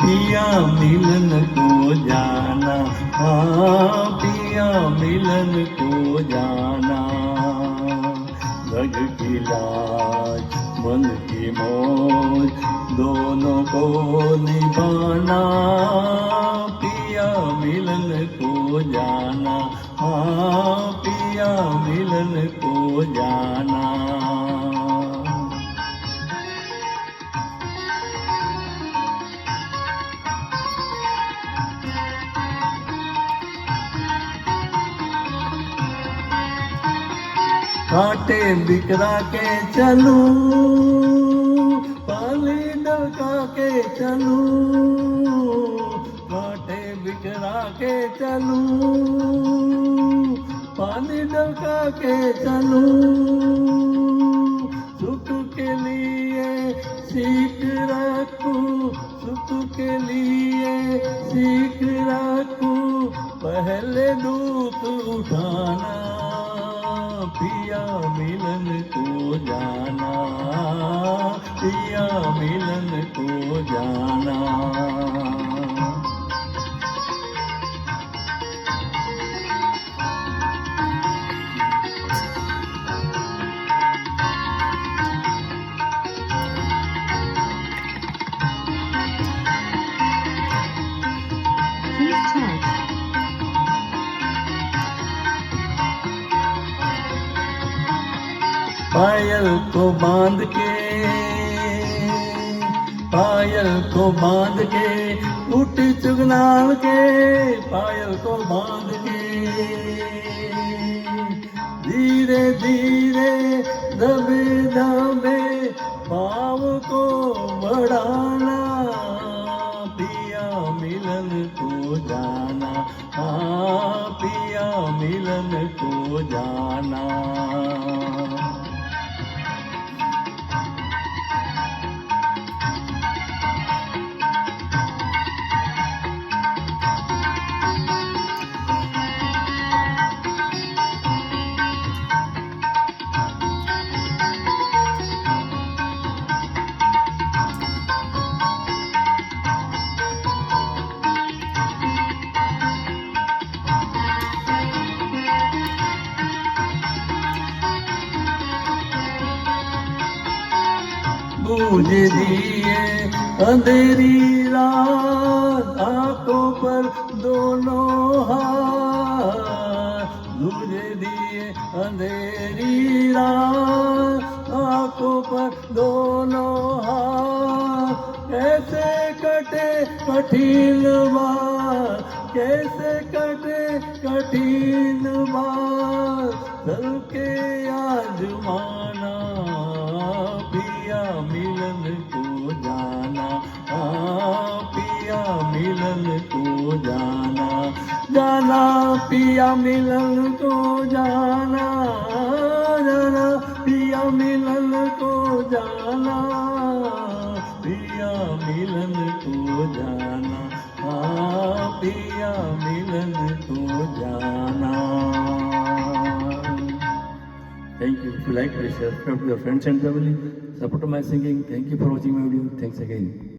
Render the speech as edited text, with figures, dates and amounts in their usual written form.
पिया मिलन को जाना, हाँ पिया मिलन को जाना। घर की लाज मन की मौज दोनों को निभाना, पिया मिलन को जाना, हाँ पिया मिलन को जाना। कांटे बिखरा के चलूं, पानी डका के चलूं, कांटे बिखरा के चलूं, पानी डका के चलूं। सुख के लिए सीख रखूं, सुख के लिए सीख रखूं, पहले दूत उठाना, पिया मिलन को जाना, पिया मिलन को जाना। Please check. पायल को बांध के, पायल को बांध के, टूटी चुगनाल के, पायल को बांध के, धीरे धीरे दबे दबे पाँव को बढ़ाना, पिया मिलन को जाना, हाँ पिया मिलन को जाना। बूझ दिए अंधेरी रात, आंखों पर दोनों हाथ, बूझ दिए अंधेरी रात, आंखों पर दोनों हाथ। कैसे कटे कठिन बात, कैसे कटे कठिन बात, चल के आजमाना, पिया मिलन को जाना, हाँ पिया मिलन को जाना, जाना पिया मिलन को जाना, जाना पिया मिलन को जाना, पिया मिलन को जाना, हाँ पिया मिलन को जाना। Thank you. If you like, please share to your friends and family. Support my singing. Thank you for watching my video. Thanks again.